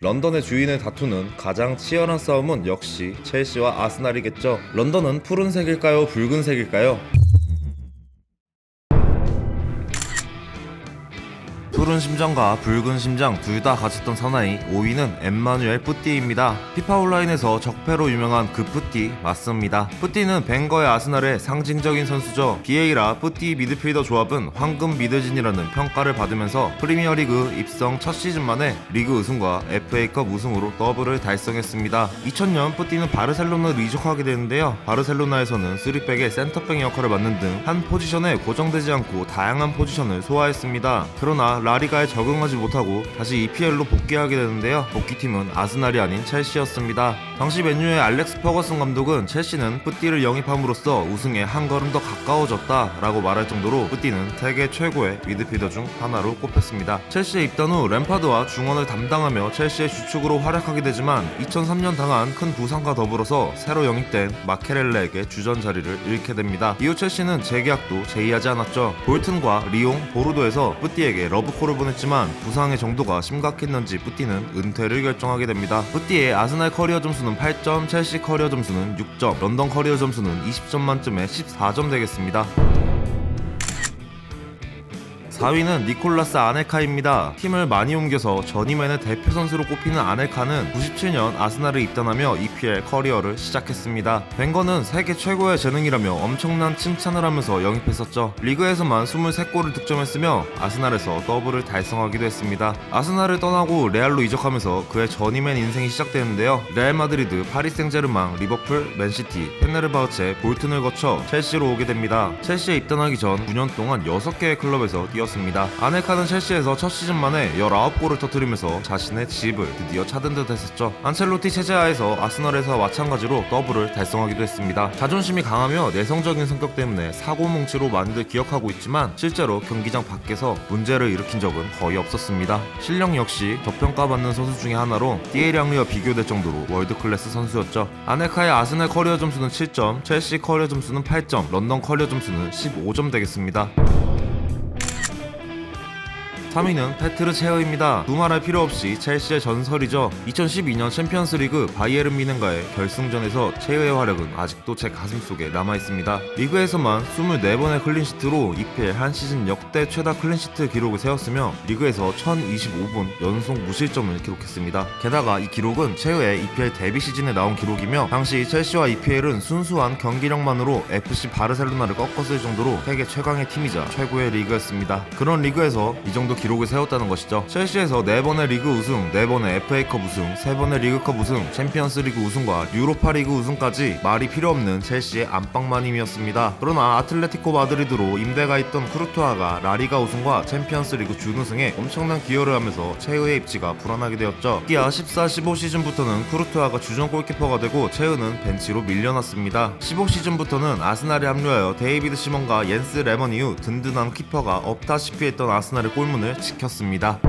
런던의 주인을 다투는 가장 치열한 싸움은 역시 첼시와 아스날이겠죠. 런던은 푸른색일까요? 붉은색일까요? 푸른 심장과 붉은 심장 둘 다 가졌던 사나이 5위는 엠마누엘 뿌띠입니다. 피파 온라인에서 적폐로 유명한 그 뿌띠 맞습니다. 뿌띠는 벵거의 아스날의 상징적인 선수죠. 비에이라 뿌띠 미드필더 조합은 황금 미드진이라는 평가를 받으면서 프리미어리그 입성 첫 시즌 만에 리그 우승과 FA컵 우승으로 더블을 달성했습니다. 2000년 뿌띠는 바르셀로나로 이적하게 되는데요. 바르셀로나에서는 3백의 센터백 역할을 맡는 등 한 포지션에 고정되지 않고 다양한 포지션을 소화했습니다. 그러나 라리가에 적응하지 못하고 다시 EPL로 복귀하게 되는데요. 복귀팀은 아스날이 아닌 첼시였습니다. 당시 맨유의 알렉스 퍼거슨 감독은 첼시는 뿌띠를 영입함으로써 우승에 한 걸음 더 가까워졌다 라고 말할 정도로 뿌띠는 세계 최고의 미드필더 중 하나로 꼽혔습니다. 첼시에 입단 후 램파드와 중원을 담당하며 첼시의 주축으로 활약하게 되지만 2003년 당한 큰 부상과 더불어서 새로 영입된 마케렐레에게 주전 자리를 잃게 됩니다. 이후 첼시는 재계약도 제의하지 않았죠. 볼튼과 리옹, 보르도에서 뿌띠에게 러브콜을 보냈지만 부상의 정도가 심각했는지 뿌띠는 은퇴를 결정하게 됩니다. 뿌띠의 아스날 커리어 점수는 8점, 첼시 커리어 점수는 6점, 런던 커리어 점수는 20점 만점에 14점 되겠습니다. 4위는 니콜라스 아넬카입니다. 팀을 많이 옮겨서 전임맨의 대표 선수로 꼽히는 아넬카는 97년 아스날을 입단하며 EPL 커리어를 시작했습니다. 벵거는 세계 최고의 재능이라며 엄청난 칭찬을 하면서 영입했었죠. 리그에서만 23골을 득점했으며 아스날에서 더블을 달성하기도 했습니다. 아스날을 떠나고 레알로 이적하면서 그의 전임맨 인생이 시작되는데요. 레알 마드리드, 파리 생제르맹, 리버풀, 맨시티, 페네르바흐체, 볼튼을 거쳐 첼시로 오게 됩니다. 첼시에 입단하기 전 9년 동안 6개의 클럽에서 뛰었습니다. 아넬카는 첼시에서 첫 시즌 만에 19골을 터뜨리면서 자신의 집을 드디어 찾은 듯 했었죠. 안첼로티 체제하에서 아스날에서 마찬가지로 더블을 달성하기도 했습니다. 자존심이 강하며 내성적인 성격 때문에 사고뭉치로 많이들 기억하고 있지만 실제로 경기장 밖에서 문제를 일으킨 적은 거의 없었습니다. 실력 역시 저평가받는 선수 중에 하나로 티에리 앙리와 비교될 정도로 월드클래스 선수였죠. 아넬카의 아스날 커리어 점수는 7점, 첼시 커리어 점수는 8점, 런던 커리어 점수는 15점 되겠습니다. 3위는 페트르 체어입니다. 두말할 필요 없이 첼시의 전설이죠. 2012년 챔피언스리그 바이에른 미넨과의 결승전에서 체어의 활약은 아직도 제 가슴속에 남아있습니다. 리그에서만 24번의 클린시트로 EPL 한 시즌 역대 최다 클린시트 기록을 세웠으며 리그에서 1025분 연속 무실점을 기록했습니다. 게다가 이 기록은 체어의 EPL 데뷔 시즌에 나온 기록이며 당시 첼시와 EPL은 순수한 경기력만으로 FC 바르셀로나를 꺾었을 정도로 세계 최강의 팀이자 최고의 리그였습니다. 그런 리그에서 이 정도 기록을 세웠다는 것이죠. 첼시에서 4번의 리그 우승, 4번의 FA컵 우승, 3번의 리그컵 우승, 챔피언스리그 우승과 유로파리그 우승까지 말이 필요 없는 첼시의 안방마님이었습니다. 그러나 아틀레티코 마드리드로 임대가 있던 쿠르투아가 라리가 우승과 챔피언스리그 준우승에 엄청난 기여를 하면서 체의의 입지가 불안하게 되었죠. 특히야 14-15 시즌부터는 쿠르투아가 주전 골키퍼가 되고 체의는 벤치로 밀려났습니다. 15 시즌부터는 아스날에 합류하여 데이비드 시먼과 옌스 레먼 이후 든든한 키퍼가 없다시피 했던 아스날의 골문을 지켰습니다.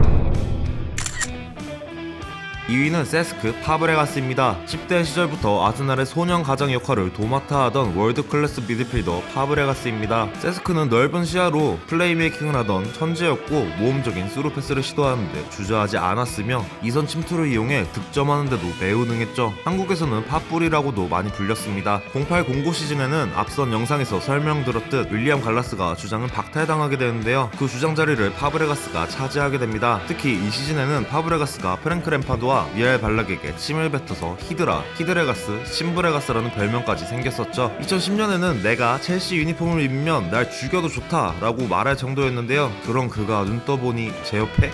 2위는 세스크 파브레가스입니다. 10대 시절부터 아스날의 소년 가장 역할을 도맡아 하던 월드클래스 미드필더 파브레가스입니다. 세스크는 넓은 시야로 플레이메이킹을 하던 천재였고 모험적인 스루 패스를 시도하는데 주저하지 않았으며 이선 침투를 이용해 득점하는데도 매우 능했죠. 한국에서는 팥불이라고도 많이 불렸습니다. 08-09 시즌에는 앞선 영상에서 설명드렸듯 윌리엄 갈라스가 주장을 박탈당하게 되는데요. 그 주장 자리를 파브레가스가 차지하게 됩니다. 특히 이 시즌에는 파브레가스가 프랭크 램파드와 미알 발락에게 침을 뱉어서 히드레가스, 심브레가스라는 별명까지 생겼었죠. 2010년에는 내가 첼시 유니폼을 입으면 날 죽여도 좋다 라고 말할 정도였는데요. 그런 그가 눈 떠보니 제 옆에?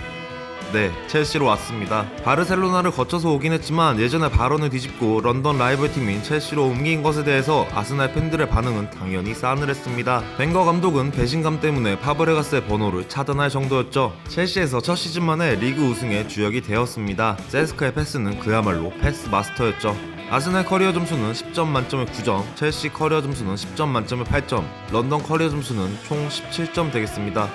네, 첼시로 왔습니다. 바르셀로나를 거쳐서 오긴 했지만 예전의 발언을 뒤집고 런던 라이벌팀인 첼시로 옮긴 것에 대해서 아스날 팬들의 반응은 당연히 싸늘했습니다. 벵거 감독은 배신감 때문에 파브레가스의 번호를 차단할 정도였죠. 첼시에서 첫 시즌 만에 리그 우승의 주역이 되었습니다. 세스크의 패스는 그야말로 패스 마스터였죠. 아스날 커리어 점수는 10점 만점에 9점, 첼시 커리어 점수는 10점 만점에 8점, 런던 커리어 점수는 총 17점 되겠습니다.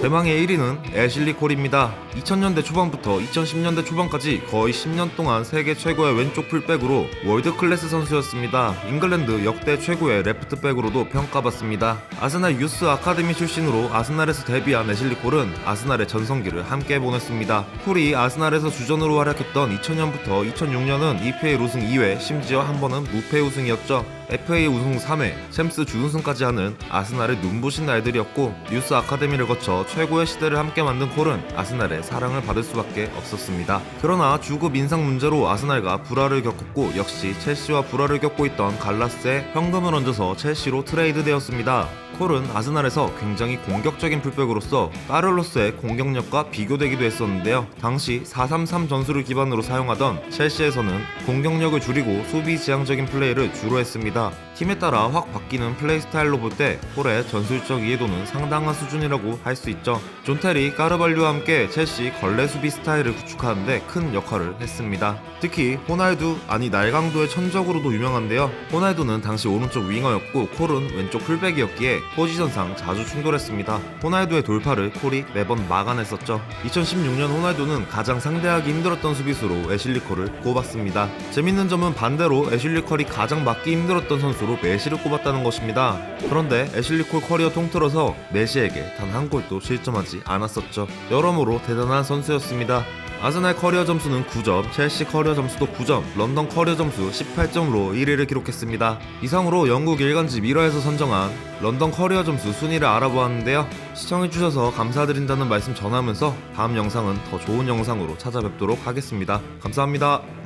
대망의 1위는 애슐리 콜입니다. 2000년대 초반부터 2010년대 초반까지 거의 10년 동안 세계 최고의 왼쪽 풀백으로 월드 클래스 선수였습니다. 잉글랜드 역대 최고의 레프트백으로도 평가받습니다. 아스날 유스 아카데미 출신으로 아스날에서 데뷔한 애슐리 콜은 아스날의 전성기를 함께 보냈습니다. 콜이 아스날에서 주전으로 활약했던 2000년부터 2006년은 EPL 우승 2회, 심지어 한 번은 무패 우승이었죠. FA 우승 3회, 챔스 준우승까지 하는 아스날의 눈부신 날들이었고, 유스 아카데미를 거쳐 최고의 시대를 함께 만든 콜은 아스날의 사랑을 받을 수밖에 없었습니다. 그러나 주급 인상 문제로 아스날과 불화를 겪었고, 역시 첼시와 불화를 겪고 있던 갈라스에 현금을 얹어서 첼시로 트레이드되었습니다. 콜은 아스날에서 굉장히 공격적인 풀백으로서 까를로스의 공격력과 비교되기도 했었는데요. 당시 4-3-3 전술을 기반으로 사용하던 첼시에서는 공격력을 줄이고 수비 지향적인 플레이를 주로 했습니다. 팀에 따라 확 바뀌는 플레이 스타일로 볼 때 콜의 전술적 이해도는 상당한 수준이라고 할 수 있죠. 존 테리, 까르발류와 함께 첼시 걸레 수비 스타일을 구축하는데 큰 역할을 했습니다. 특히 호날두, 아니 날강도의 천적으로도 유명한데요. 호날두는 당시 오른쪽 윙어였고 콜은 왼쪽 풀백이었기에 포지션상 자주 충돌했습니다. 호날두의 돌파를 콜이 매번 막아냈었죠. 2016년 호날두는 가장 상대하기 힘들었던 수비수로 애슐리 콜을 꼽았습니다. 재밌는 점은 반대로 애슐리 콜이 가장 막기 힘들었던 선수로 메시를 꼽았다는 것입니다. 그런데 애슐리 콜 커리어 통틀어서 메시에게 단 한 골도 실점하지 않았었죠. 여러모로 대단한 선수였습니다. 아스날 커리어 점수는 9점, 첼시 커리어 점수도 9점, 런던 커리어 점수 18점으로 1위를 기록했습니다. 이상으로 영국 일간지 미러에서 선정한 런던 커리어 점수 순위를 알아보았는데요. 시청해주셔서 감사드린다는 말씀 전하면서 다음 영상은 더 좋은 영상으로 찾아뵙도록 하겠습니다. 감사합니다.